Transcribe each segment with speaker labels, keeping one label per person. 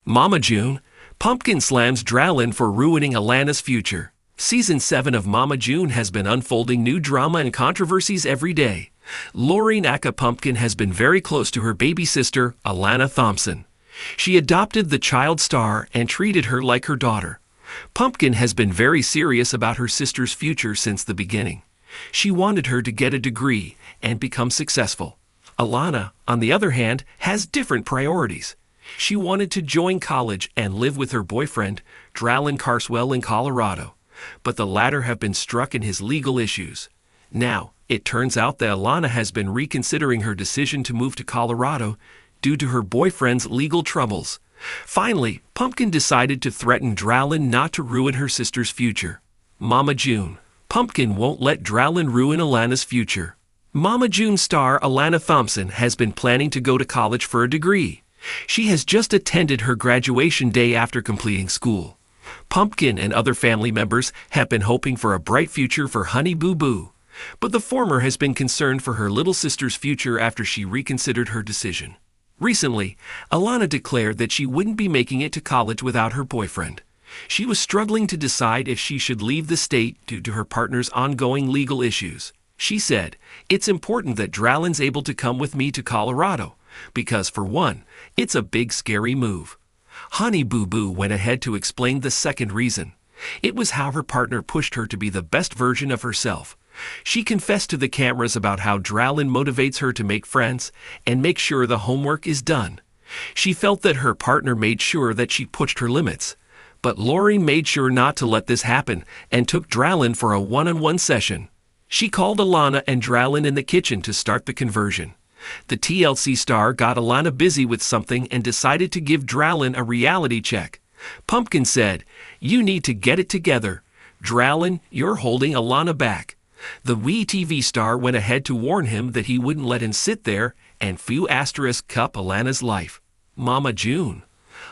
Speaker 1: Mama June, Pumpkin slams Drowlin for ruining Alana's future. Season 7 of Mama June has been unfolding new drama and controversies every day. Lauryn aka Pumpkin has been very close to her baby sister, Alana Thompson. She adopted the child star and treated her like her daughter. Pumpkin has been very serious about her sister's future since the beginning. She wanted her to get a degree and become successful. Alana, on the other hand, has different priorities. She wanted to join college and live with her boyfriend, Drowlin Carswell, in Colorado, but the latter have been struck in his legal issues. Now, it turns out that Alana has been reconsidering her decision to move to Colorado due to her boyfriend's legal troubles. Finally, Pumpkin decided to threaten Drowlin not to ruin her sister's future. Mama June, Pumpkin won't let Drowlin ruin Alana's future. Mama June star Alana Thompson has been planning to go to college for a degree. She has just attended her graduation day after completing school. Pumpkin and other family members have been hoping for a bright future for Honey Boo Boo, but the former has been concerned for her little sister's future after she reconsidered her decision. Recently, Alana declared that she wouldn't be making it to college without her boyfriend. She was struggling to decide if she should leave the state due to her partner's ongoing legal issues. She said, "It's important that Drowlin's able to come with me to Colorado, because for one, it's a big scary move." Honey Boo Boo went ahead to explain the second reason. It was how her partner pushed her to be the best version of herself. She confessed to the cameras about how Drowlin motivates her to make friends and make sure the homework is done. She felt that her partner made sure that she pushed her limits. But Lauryn made sure not to let this happen and took Drowlin for a one-on-one session. She called Alana and Drowlin in the kitchen to start the conversion. The TLC star got Alana busy with something and decided to give Drowlin a reality check. Pumpkin said, "You need to get it together. Drowlin, you're holding Alana back." The WeTV star went ahead to warn him that he wouldn't let him sit there and few asterisk cup Alana's life. Mama June,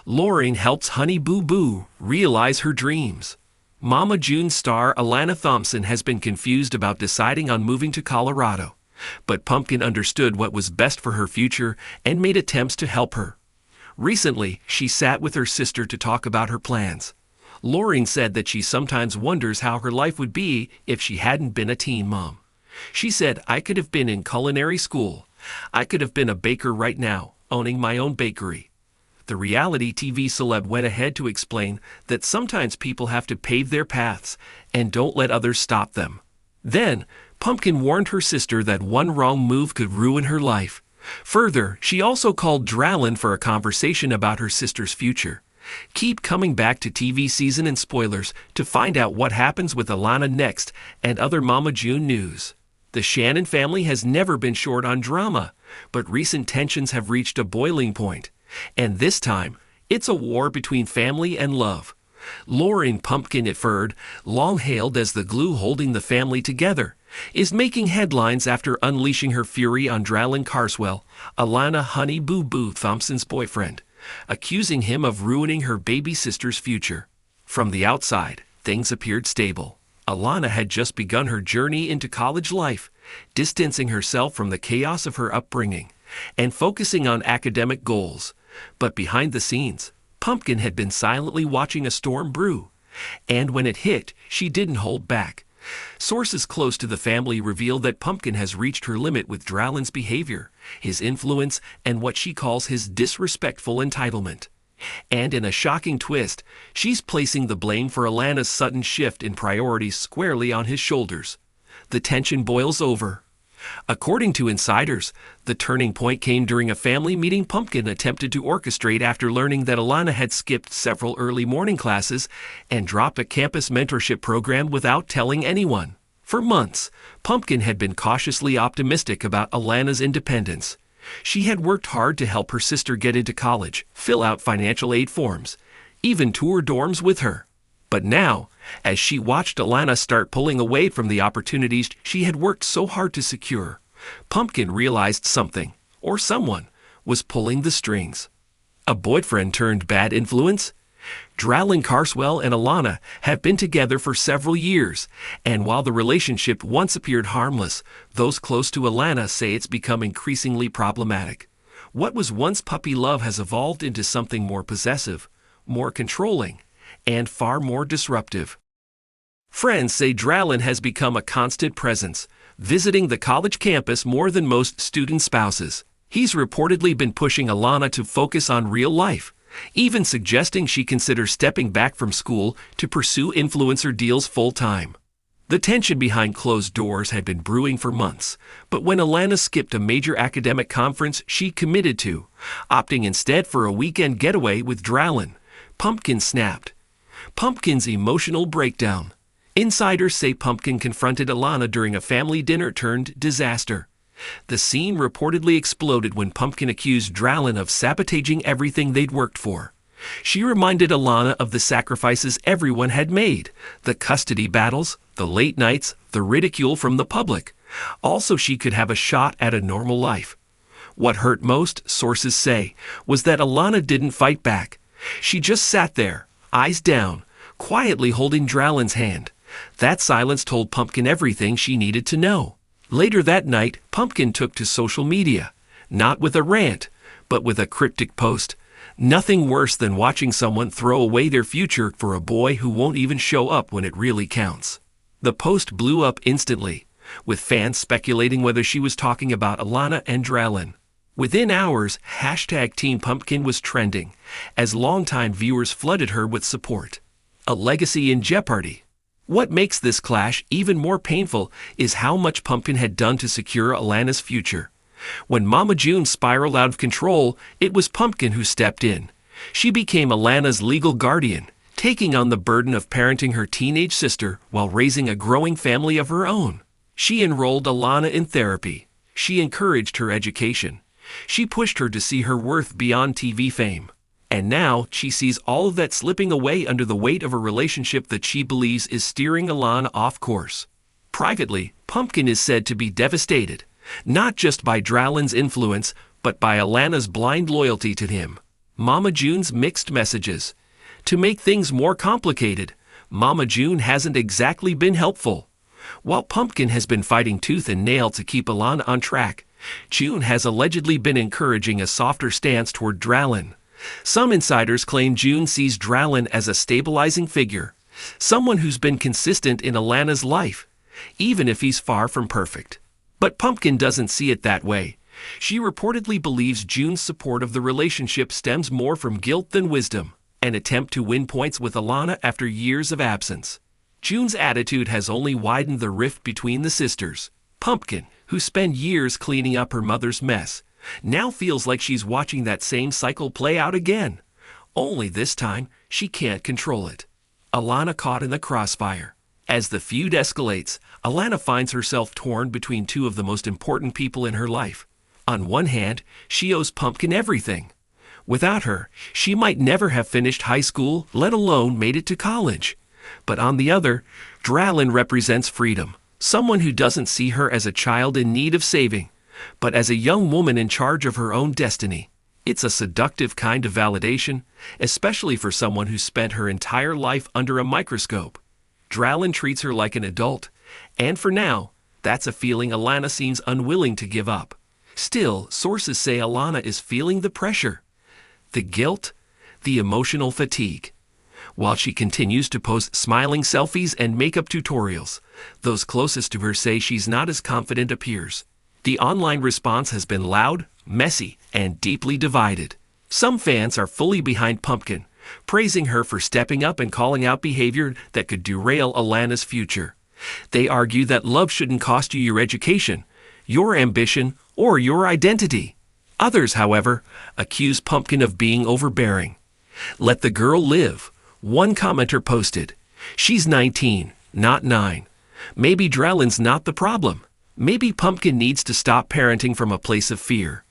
Speaker 1: Lauryn helps Honey Boo Boo realize her dreams. Mama June star Alana Thompson has been confused about deciding on moving to Colorado, but Pumpkin understood what was best for her future and made attempts to help her. Recently, she sat with her sister to talk about her plans. Lauryn said that she sometimes wonders how her life would be if she hadn't been a teen mom. She said, "I could have been in culinary school. I could have been a baker right now, owning my own bakery." The reality TV celeb went ahead to explain that sometimes people have to pave their paths and don't let others stop them. Then, Pumpkin warned her sister that one wrong move could ruin her life. Further, she also called Drowlin for a conversation about her sister's future. Keep coming back to TV season and spoilers to find out what happens with Alana next and other Mama June news. The Shannon family has never been short on drama, but recent tensions have reached a boiling point. And this time, it's a war between family and love. Lauryn Pumpkin Iford, long hailed as the glue holding the family together, is making headlines after unleashing her fury on Drowlin Carswell, Alana Honey Boo Boo Thompson's boyfriend, accusing him of ruining her baby sister's future. From the outside, things appeared stable. Alana had just begun her journey into college life, distancing herself from the chaos of her upbringing and focusing on academic goals. But behind the scenes, Pumpkin had been silently watching a storm brew, and when it hit, she didn't hold back. Sources close to the family reveal that Pumpkin has reached her limit with Drowlin's behavior, his influence, and what she calls his disrespectful entitlement. And in a shocking twist, she's placing the blame for Alana's sudden shift in priorities squarely on his shoulders. The tension boils over. According to insiders, the turning point came during a family meeting Pumpkin attempted to orchestrate after learning that Alana had skipped several early morning classes and dropped a campus mentorship program without telling anyone. For months, Pumpkin had been cautiously optimistic about Alana's independence. She had worked hard to help her sister get into college, fill out financial aid forms, even tour dorms with her. But now, as she watched Alana start pulling away from the opportunities she had worked so hard to secure, Pumpkin realized something, or someone, was pulling the strings. A boyfriend turned bad influence? Drowlin Carswell and Alana have been together for several years, and while the relationship once appeared harmless, those close to Alana say it's become increasingly problematic. What was once puppy love has evolved into something more possessive, more controlling, and far more disruptive. Friends say Lauryn has become a constant presence, visiting the college campus more than most student spouses. He's reportedly been pushing Alana to focus on real life, even suggesting she consider stepping back from school to pursue influencer deals full-time. The tension behind closed doors had been brewing for months, but when Alana skipped a major academic conference she committed to, opting instead for a weekend getaway with Lauryn, Pumpkin snapped. Pumpkin's emotional breakdown. Insiders say Pumpkin confronted Alana during a family dinner turned disaster. The scene reportedly exploded when Pumpkin accused Lauryn of sabotaging everything they'd worked for. She reminded Alana of the sacrifices everyone had made, the custody battles, the late nights, the ridicule from the public, also she could have a shot at a normal life. What hurt most, sources say, was that Alana didn't fight back. She just sat there, eyes down, quietly holding Lauryn's hand. That silence told Pumpkin everything she needed to know. Later that night, Pumpkin took to social media, not with a rant, but with a cryptic post. Nothing worse than watching someone throw away their future for a boy who won't even show up when it really counts. The post blew up instantly, with fans speculating whether she was talking about Alana and Lauryn. Within hours, #Team Pumpkin was trending, as longtime viewers flooded her with support. A legacy in jeopardy. What makes this clash even more painful is how much Pumpkin had done to secure Alana's future. When Mama June spiraled out of control, it was Pumpkin who stepped in. She became Alana's legal guardian, taking on the burden of parenting her teenage sister while raising a growing family of her own. She enrolled Alana in therapy. She encouraged her education. She pushed her to see her worth beyond TV fame. And now she sees all of that slipping away under the weight of a relationship that she believes is steering Alana off course. Privately, Pumpkin is said to be devastated, not just by Lauryn's influence, but by Alana's blind loyalty to him. Mama June's mixed messages. To make things more complicated, Mama June hasn't exactly been helpful. While Pumpkin has been fighting tooth and nail to keep Alana on track, June has allegedly been encouraging a softer stance toward Lauryn. Some insiders claim June sees Lauryn as a stabilizing figure, someone who's been consistent in Alana's life, even if he's far from perfect. But Pumpkin doesn't see it that way. She reportedly believes June's support of the relationship stems more from guilt than wisdom, an attempt to win points with Alana after years of absence. June's attitude has only widened the rift between the sisters. Pumpkin, who spent years cleaning up her mother's mess, now feels like she's watching that same cycle play out again. Only this time, she can't control it. Alana caught in the crossfire. As the feud escalates, Alana finds herself torn between two of the most important people in her life. On one hand, she owes Pumpkin everything. Without her, she might never have finished high school, let alone made it to college. But on the other, Lauryn represents freedom, someone who doesn't see her as a child in need of saving, but as a young woman in charge of her own destiny. It's a seductive kind of validation, especially for someone who spent her entire life under a microscope. Lauryn treats her like an adult, and for now, that's a feeling Alana seems unwilling to give up. Still, sources say Alana is feeling the pressure, the guilt, the emotional fatigue. While she continues to post smiling selfies and makeup tutorials, those closest to her say she's not as confident appears. The online response has been loud, messy, and deeply divided. Some fans are fully behind Pumpkin, praising her for stepping up and calling out behavior that could derail Alana's future. They argue that love shouldn't cost you your education, your ambition, or your identity. Others, however, accuse Pumpkin of being overbearing. "Let the girl live," one commenter posted. "She's 19, not 9. Maybe Lauryn's not the problem. Maybe Pumpkin needs to stop parenting from a place of fear."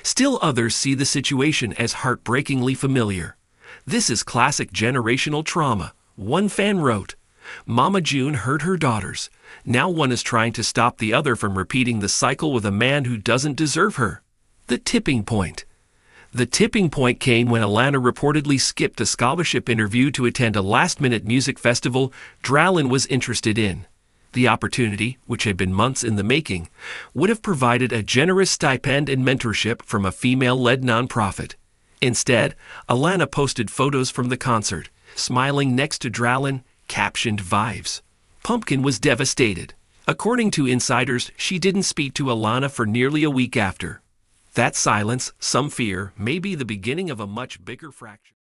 Speaker 1: Still others see the situation as heartbreakingly familiar. "This is classic generational trauma," one fan wrote. "Mama June hurt her daughters. Now one is trying to stop the other from repeating the cycle with a man who doesn't deserve her." The tipping point. The tipping point came when Alana reportedly skipped a scholarship interview to attend a last-minute music festival Lauryn was interested in. The opportunity, which had been months in the making, would have provided a generous stipend and mentorship from a female-led nonprofit. Instead, Alana posted photos from the concert, smiling next to Lauryn, captioned "Vibes." Pumpkin was devastated. According to insiders, she didn't speak to Alana for nearly a week after. That silence, some fear, may be the beginning of a much bigger fracture.